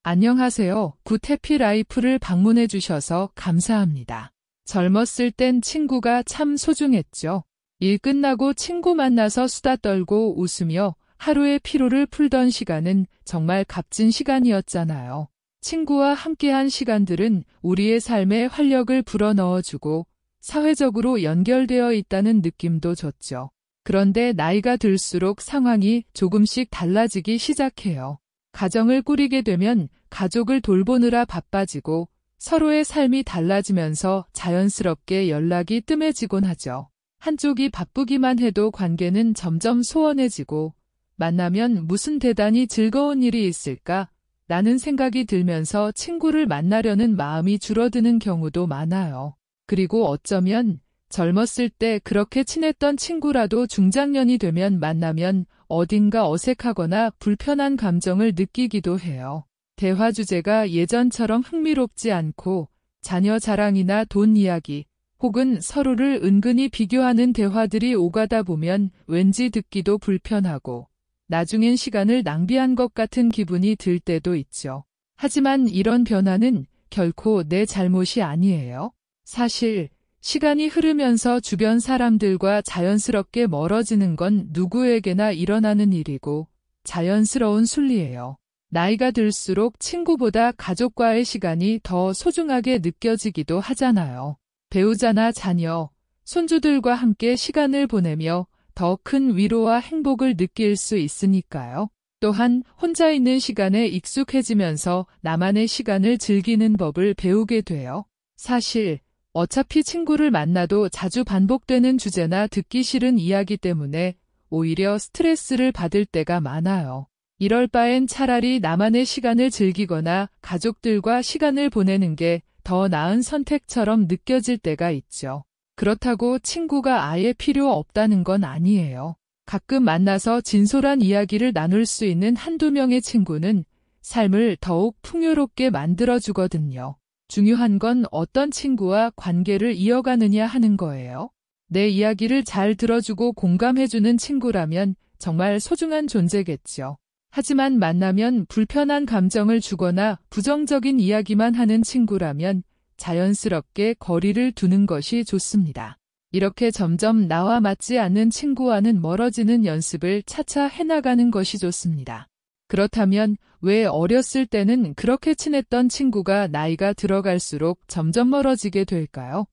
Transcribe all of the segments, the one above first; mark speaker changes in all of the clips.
Speaker 1: 안녕하세요. 굿해피라이프를 방문해 주셔서 감사합니다. 젊었을 땐 친구가 참 소중했죠. 일 끝나고 친구 만나서 수다 떨고 웃으며 하루의 피로를 풀던 시간은 정말 값진 시간이었잖아요. 친구와 함께한 시간들은 우리의 삶에 활력을 불어넣어주고 사회적으로 연결되어 있다는 느낌도 줬죠. 그런데 나이가 들수록 상황이 조금씩 달라지기 시작해요. 가정을 꾸리게 되면 가족을 돌보느라 바빠지고 서로의 삶이 달라지면서 자연스럽게 연락이 뜸해지곤 하죠. 한쪽이 바쁘기만 해도 관계는 점점 소원해지고 만나면 무슨 대단히 즐거운 일이 있을까? 라는 생각이 들면서 친구를 만나려는 마음이 줄어드는 경우도 많아요. 그리고 어쩌면 젊었을 때 그렇게 친했던 친구라도 중장년이 되면 만나면 어딘가 어색하거나 불편한 감정을 느끼기도 해요. 대화 주제가 예전처럼 흥미롭지 않고 자녀 자랑이나 돈 이야기 혹은 서로를 은근히 비교하는 대화들이 오가다 보면 왠지 듣기도 불편하고 나중엔 시간을 낭비한 것 같은 기분이 들 때도 있죠. 하지만 이런 변화는 결코 내 잘못이 아니에요. 사실 시간이 흐르면서 주변 사람들과 자연스럽게 멀어지는 건 누구에게나 일어나는 일이고 자연스러운 순리예요. 나이가 들수록 친구보다 가족과의 시간이 더 소중하게 느껴지기도 하잖아요. 배우자나 자녀, 손주들과 함께 시간을 보내며 더 큰 위로와 행복을 느낄 수 있으니까요. 또한 혼자 있는 시간에 익숙해지면서 나만의 시간을 즐기는 법을 배우게 돼요. 사실 어차피 친구를 만나도 자주 반복되는 주제나 듣기 싫은 이야기 때문에 오히려 스트레스를 받을 때가 많아요. 이럴 바엔 차라리 나만의 시간을 즐기거나 가족들과 시간을 보내는 게 더 나은 선택처럼 느껴질 때가 있죠. 그렇다고 친구가 아예 필요 없다는 건 아니에요. 가끔 만나서 진솔한 이야기를 나눌 수 있는 한두 명의 친구는 삶을 더욱 풍요롭게 만들어주거든요. 중요한 건 어떤 친구와 관계를 이어가느냐 하는 거예요. 내 이야기를 잘 들어주고 공감해주는 친구라면 정말 소중한 존재겠죠. 하지만 만나면 불편한 감정을 주거나 부정적인 이야기만 하는 친구라면 자연스럽게 거리를 두는 것이 좋습니다. 이렇게 점점 나와 맞지 않는 친구와는 멀어지는 연습을 차차 해나가는 것이 좋습니다. 그렇다면 왜 어렸을 때는 그렇게 친했던 친구가 나이가 들어갈수록 점점 멀어지게 될까요?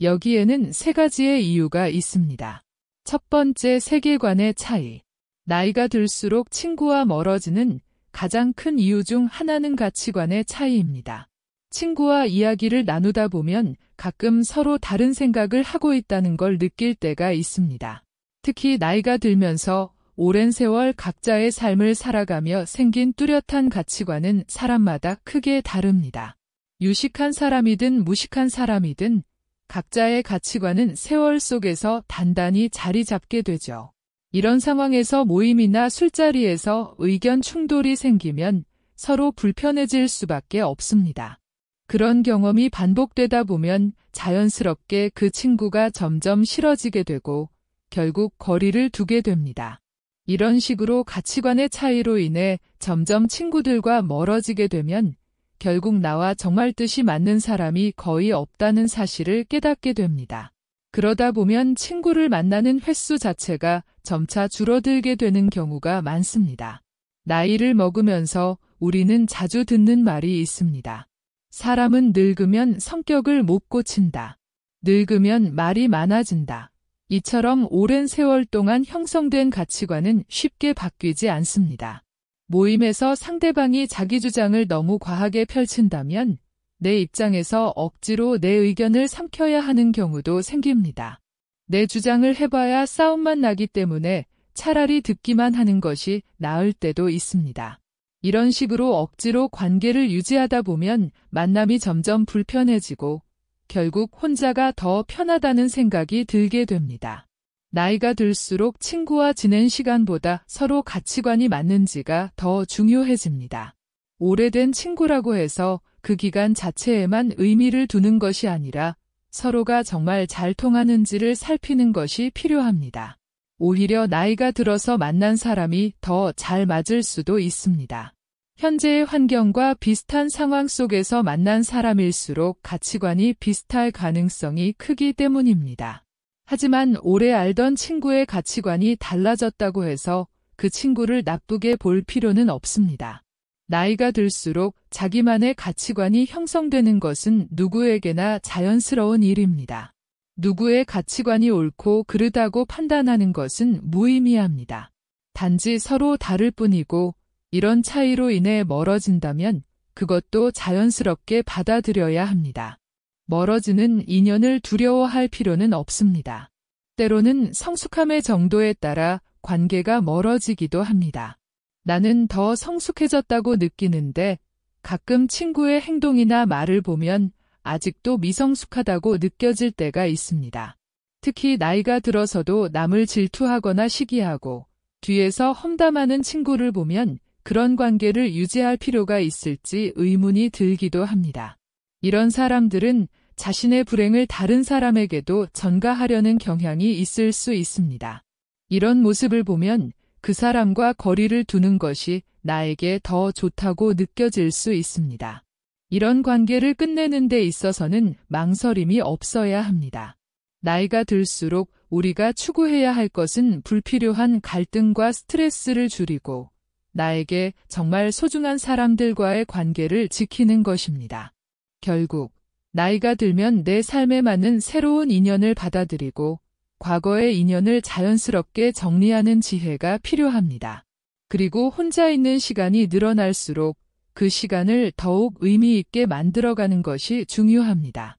Speaker 1: 여기에는 세 가지의 이유가 있습니다. 첫 번째, 세계관의 차이. 나이가 들수록 친구와 멀어지는 가장 큰 이유 중 하나는 가치관의 차이입니다. 친구와 이야기를 나누다 보면 가끔 서로 다른 생각을 하고 있다는 걸 느낄 때가 있습니다. 특히 나이가 들면서 오랜 세월 각자의 삶을 살아가며 생긴 뚜렷한 가치관은 사람마다 크게 다릅니다. 유식한 사람이든 무식한 사람이든 각자의 가치관은 세월 속에서 단단히 자리 잡게 되죠. 이런 상황에서 모임이나 술자리에서 의견 충돌이 생기면 서로 불편해질 수밖에 없습니다. 그런 경험이 반복되다 보면 자연스럽게 그 친구가 점점 싫어지게 되고 결국 거리를 두게 됩니다. 이런 식으로 가치관의 차이로 인해 점점 친구들과 멀어지게 되면 결국 나와 정말 뜻이 맞는 사람이 거의 없다는 사실을 깨닫게 됩니다. 그러다 보면 친구를 만나는 횟수 자체가 점차 줄어들게 되는 경우가 많습니다. 나이를 먹으면서 우리는 자주 듣는 말이 있습니다. 사람은 늙으면 성격을 못 고친다. 늙으면 말이 많아진다. 이처럼 오랜 세월 동안 형성된 가치관은 쉽게 바뀌지 않습니다. 모임에서 상대방이 자기 주장을 너무 과하게 펼친다면 내 입장에서 억지로 내 의견을 삼켜야 하는 경우도 생깁니다. 내 주장을 해봐야 싸움만 나기 때문에 차라리 듣기만 하는 것이 나을 때도 있습니다. 이런 식으로 억지로 관계를 유지하다 보면 만남이 점점 불편해지고 결국 혼자가 더 편하다는 생각이 들게 됩니다. 나이가 들수록 친구와 지낸 시간보다 서로 가치관이 맞는지가 더 중요해집니다. 오래된 친구라고 해서 그 기간 자체에만 의미를 두는 것이 아니라 서로가 정말 잘 통하는지를 살피는 것이 필요합니다. 오히려 나이가 들어서 만난 사람이 더 잘 맞을 수도 있습니다. 현재의 환경과 비슷한 상황 속에서 만난 사람일수록 가치관이 비슷할 가능성이 크기 때문입니다. 하지만 오래 알던 친구의 가치관이 달라졌다고 해서 그 친구를 나쁘게 볼 필요는 없습니다. 나이가 들수록 자기만의 가치관이 형성되는 것은 누구에게나 자연스러운 일입니다. 누구의 가치관이 옳고 그르다고 판단하는 것은 무의미합니다. 단지 서로 다를 뿐이고 이런 차이로 인해 멀어진다면 그것도 자연스럽게 받아들여야 합니다. 멀어지는 인연을 두려워할 필요는 없습니다. 때로는 성숙함의 정도에 따라 관계가 멀어지기도 합니다. 나는 더 성숙해졌다고 느끼는데 가끔 친구의 행동이나 말을 보면 아직도 미성숙하다고 느껴질 때가 있습니다. 특히 나이가 들어서도 남을 질투하거나 시기하고 뒤에서 험담하는 친구를 보면 그런 관계를 유지할 필요가 있을지 의문이 들기도 합니다. 이런 사람들은 자신의 불행을 다른 사람에게도 전가하려는 경향이 있을 수 있습니다. 이런 모습을 보면 그 사람과 거리를 두는 것이 나에게 더 좋다고 느껴질 수 있습니다. 이런 관계를 끝내는 데 있어서는 망설임이 없어야 합니다. 나이가 들수록 우리가 추구해야 할 것은 불필요한 갈등과 스트레스를 줄이고 나에게 정말 소중한 사람들과의 관계를 지키는 것입니다. 결국 나이가 들면 내 삶에 맞는 새로운 인연을 받아들이고 과거의 인연을 자연스럽게 정리하는 지혜가 필요합니다. 그리고 혼자 있는 시간이 늘어날수록 그 시간을 더욱 의미 있게 만들어가는 것이 중요합니다.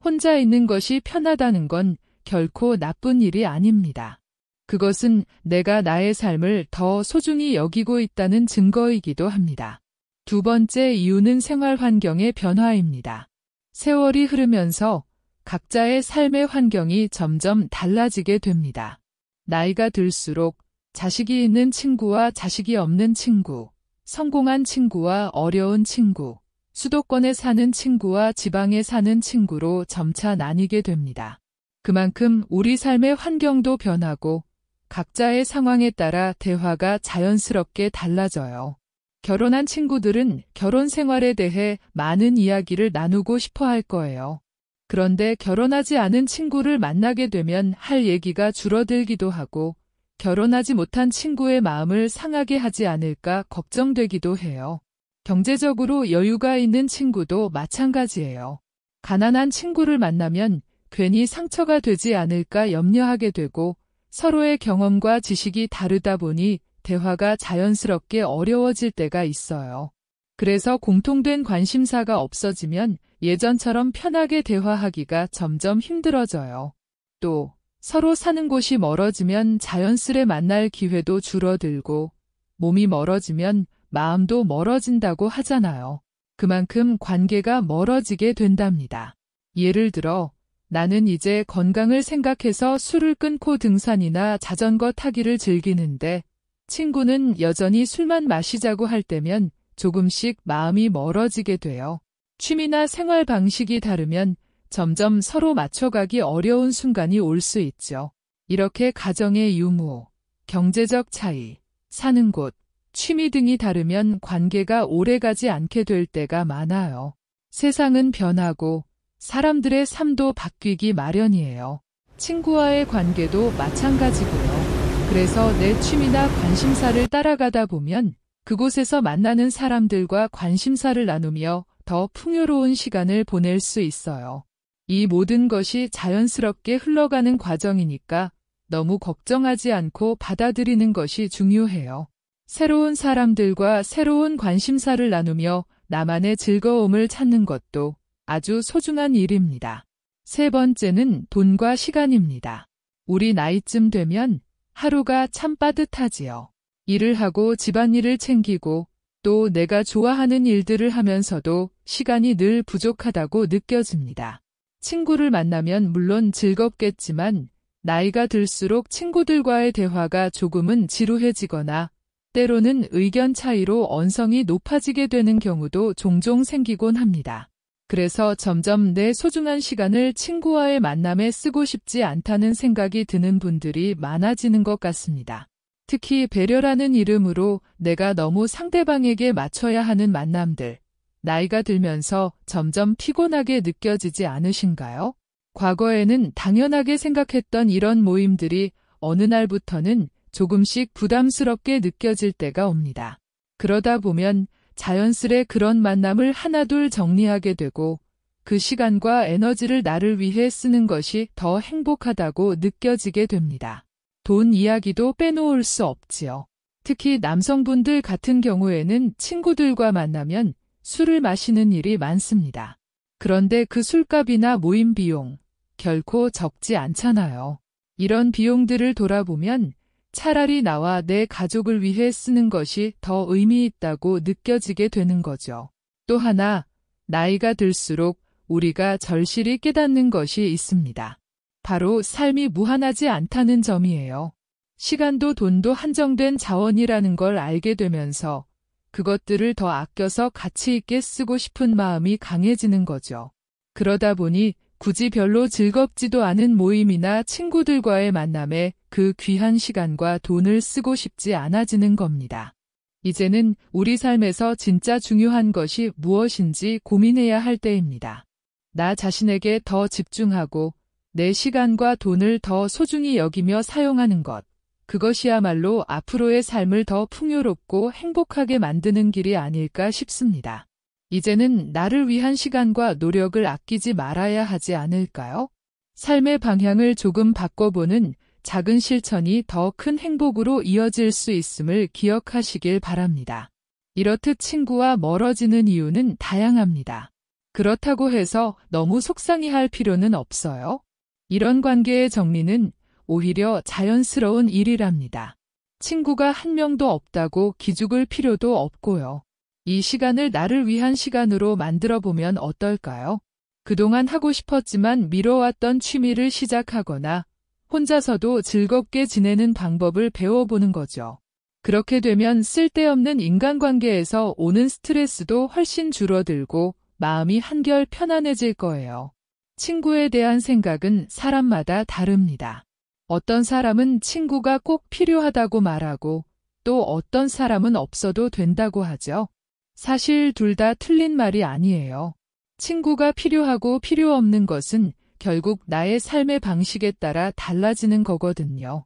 Speaker 1: 혼자 있는 것이 편하다는 건 결코 나쁜 일이 아닙니다. 그것은 내가 나의 삶을 더 소중히 여기고 있다는 증거이기도 합니다. 두 번째 이유는 생활 환경의 변화입니다. 세월이 흐르면서 각자의 삶의 환경이 점점 달라지게 됩니다. 나이가 들수록 자식이 있는 친구와 자식이 없는 친구, 성공한 친구와 어려운 친구, 수도권에 사는 친구와 지방에 사는 친구로 점차 나뉘게 됩니다. 그만큼 우리 삶의 환경도 변하고 각자의 상황에 따라 대화가 자연스럽게 달라져요. 결혼한 친구들은 결혼 생활에 대해 많은 이야기를 나누고 싶어 할 거예요. 그런데 결혼하지 않은 친구를 만나게 되면 할 얘기가 줄어들기도 하고 결혼하지 못한 친구의 마음을 상하게 하지 않을까 걱정되기도 해요. 경제적으로 여유가 있는 친구도 마찬가지예요. 가난한 친구를 만나면 괜히 상처가 되지 않을까 염려하게 되고 서로의 경험과 지식이 다르다 보니 대화가 자연스럽게 어려워질 때가 있어요. 그래서 공통된 관심사가 없어지면 예전처럼 편하게 대화하기가 점점 힘들어져요. 또 서로 사는 곳이 멀어지면 자연스레 만날 기회도 줄어들고 몸이 멀어지면 마음도 멀어진다고 하잖아요. 그만큼 관계가 멀어지게 된답니다. 예를 들어 나는 이제 건강을 생각해서 술을 끊고 등산이나 자전거 타기를 즐기는데 친구는 여전히 술만 마시자고 할 때면 조금씩 마음이 멀어지게 돼요. 취미나 생활 방식이 다르면 점점 서로 맞춰가기 어려운 순간이 올 수 있죠. 이렇게 가정의 유무, 경제적 차이, 사는 곳, 취미 등이 다르면 관계가 오래가지 않게 될 때가 많아요. 세상은 변하고 사람들의 삶도 바뀌기 마련이에요. 친구와의 관계도 마찬가지고요. 그래서 내 취미나 관심사를 따라가다 보면 그곳에서 만나는 사람들과 관심사를 나누며 더 풍요로운 시간을 보낼 수 있어요. 이 모든 것이 자연스럽게 흘러가는 과정이니까 너무 걱정하지 않고 받아들이는 것이 중요해요. 새로운 사람들과 새로운 관심사를 나누며 나만의 즐거움을 찾는 것도 아주 소중한 일입니다. 세 번째는 돈과 시간입니다. 우리 나이쯤 되면 하루가 참 빠듯하지요. 일을 하고 집안일을 챙기고 또 내가 좋아하는 일들을 하면서도 시간이 늘 부족하다고 느껴집니다. 친구를 만나면 물론 즐겁겠지만 나이가 들수록 친구들과의 대화가 조금은 지루해지거나 때로는 의견 차이로 언성이 높아지게 되는 경우도 종종 생기곤 합니다. 그래서 점점 내 소중한 시간을 친구와의 만남에 쓰고 싶지 않다는 생각이 드는 분들이 많아지는 것 같습니다. 특히 배려라는 이름으로 내가 너무 상대방에게 맞춰야 하는 만남들, 나이가 들면서 점점 피곤하게 느껴지지 않으신가요? 과거에는 당연하게 생각했던 이런 모임들이 어느 날부터는 조금씩 부담스럽게 느껴질 때가 옵니다. 그러다 보면 자연스레 그런 만남을 하나둘 정리하게 되고 그 시간과 에너지를 나를 위해 쓰는 것이 더 행복하다고 느껴지게 됩니다. 돈 이야기도 빼놓을 수 없지요. 특히 남성분들 같은 경우에는 친구들과 만나면 술을 마시는 일이 많습니다. 그런데 그 술값이나 모임 비용 결코 적지 않잖아요. 이런 비용들을 돌아보면 차라리 나와 내 가족을 위해 쓰는 것이 더 의미 있다고 느껴지게 되는 거죠. 또 하나, 나이가 들수록 우리가 절실히 깨닫는 것이 있습니다. 바로 삶이 무한하지 않다는 점이에요. 시간도 돈도 한정된 자원이라는 걸 알게 되면서 그것들을 더 아껴서 가치 있게 쓰고 싶은 마음이 강해지는 거죠. 그러다 보니 굳이 별로 즐겁지도 않은 모임이나 친구들과의 만남에 그 귀한 시간과 돈을 쓰고 싶지 않아지는 겁니다. 이제는 우리 삶에서 진짜 중요한 것이 무엇인지 고민해야 할 때입니다. 나 자신에게 더 집중하고 내 시간과 돈을 더 소중히 여기며 사용하는 것. 그것이야말로 앞으로의 삶을 더 풍요롭고 행복하게 만드는 길이 아닐까 싶습니다. 이제는 나를 위한 시간과 노력을 아끼지 말아야 하지 않을까요? 삶의 방향을 조금 바꿔보는 작은 실천이 더 큰 행복으로 이어질 수 있음을 기억하시길 바랍니다. 이렇듯 친구와 멀어지는 이유는 다양합니다. 그렇다고 해서 너무 속상해할 필요는 없어요. 이런 관계의 정리는 오히려 자연스러운 일이랍니다. 친구가 한 명도 없다고 기죽을 필요도 없고요. 이 시간을 나를 위한 시간으로 만들어보면 어떨까요? 그동안 하고 싶었지만 미뤄왔던 취미를 시작하거나 혼자서도 즐겁게 지내는 방법을 배워보는 거죠. 그렇게 되면 쓸데없는 인간관계에서 오는 스트레스도 훨씬 줄어들고 마음이 한결 편안해질 거예요. 친구에 대한 생각은 사람마다 다릅니다. 어떤 사람은 친구가 꼭 필요하다고 말하고 또 어떤 사람은 없어도 된다고 하죠. 사실 둘 다 틀린 말이 아니에요. 친구가 필요하고 필요 없는 것은 결국 나의 삶의 방식에 따라 달라지는 거거든요.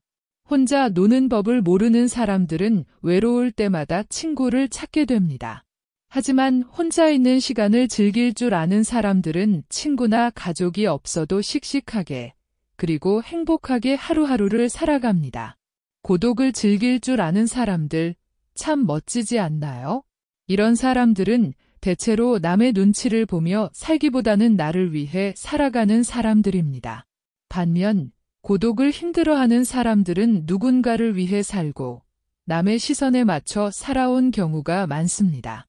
Speaker 1: 혼자 노는 법을 모르는 사람들은 외로울 때마다 친구를 찾게 됩니다. 하지만 혼자 있는 시간을 즐길 줄 아는 사람들은 친구나 가족이 없어도 씩씩하게 그리고 행복하게 하루하루를 살아갑니다. 고독을 즐길 줄 아는 사람들 참 멋지지 않나요? 이런 사람들은 대체로 남의 눈치를 보며 살기보다는 나를 위해 살아가는 사람들입니다. 반면 고독을 힘들어하는 사람들은 누군가를 위해 살고 남의 시선에 맞춰 살아온 경우가 많습니다.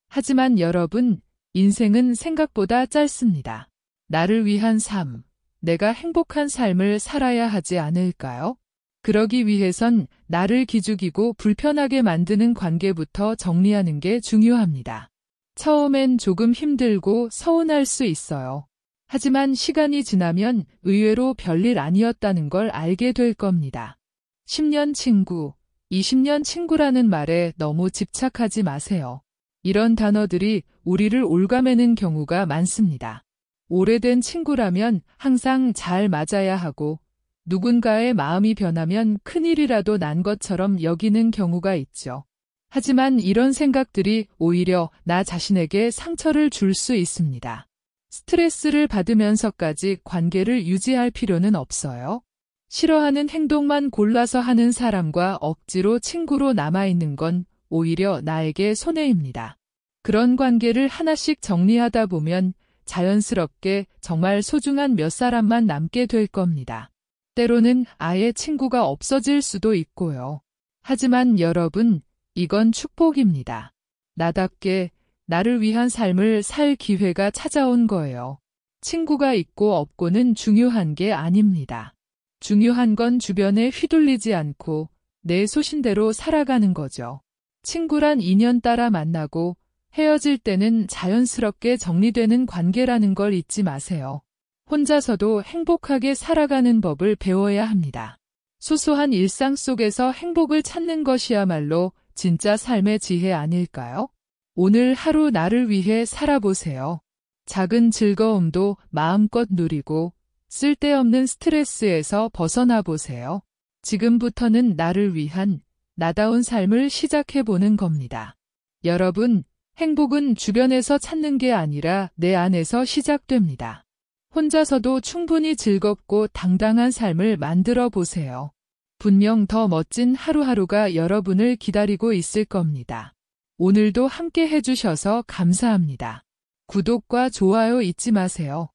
Speaker 1: 하지만 여러분, 인생은 생각보다 짧습니다. 나를 위한 삶, 내가 행복한 삶을 살아야 하지 않을까요? 그러기 위해선 나를 기죽이고 불편하게 만드는 관계부터 정리하는 게 중요합니다. 처음엔 조금 힘들고 서운할 수 있어요. 하지만 시간이 지나면 의외로 별일 아니었다는 걸 알게 될 겁니다. 10년 친구, 20년 친구라는 말에 너무 집착하지 마세요. 이런 단어들이 우리를 옭아매는 경우가 많습니다. 오래된 친구라면 항상 잘 맞아야 하고 누군가의 마음이 변하면 큰일이라도 난 것처럼 여기는 경우가 있죠. 하지만 이런 생각들이 오히려 나 자신에게 상처를 줄 수 있습니다. 스트레스를 받으면서까지 관계를 유지할 필요는 없어요. 싫어하는 행동만 골라서 하는 사람과 억지로 친구로 남아있는 건 오히려 나에게 손해입니다. 그런 관계를 하나씩 정리하다 보면 자연스럽게 정말 소중한 몇 사람만 남게 될 겁니다. 때로는 아예 친구가 없어질 수도 있고요. 하지만 여러분, 이건 축복입니다. 나답게 나를 위한 삶을 살 기회가 찾아온 거예요. 친구가 있고 없고는 중요한 게 아닙니다. 중요한 건 주변에 휘둘리지 않고 내 소신대로 살아가는 거죠. 친구란 인연 따라 만나고 헤어질 때는 자연스럽게 정리되는 관계라는 걸 잊지 마세요. 혼자서도 행복하게 살아가는 법을 배워야 합니다. 소소한 일상 속에서 행복을 찾는 것이야말로 진짜 삶의 지혜 아닐까요? 오늘 하루 나를 위해 살아보세요. 작은 즐거움도 마음껏 누리고 쓸데없는 스트레스에서 벗어나 보세요. 지금부터는 나를 위한 나다운 삶을 시작해보는 겁니다. 여러분, 행복은 주변에서 찾는 게 아니라 내 안에서 시작됩니다. 혼자서도 충분히 즐겁고 당당한 삶을 만들어 보세요. 분명 더 멋진 하루하루가 여러분을 기다리고 있을 겁니다. 오늘도 함께 해주셔서 감사합니다. 구독과 좋아요 잊지 마세요.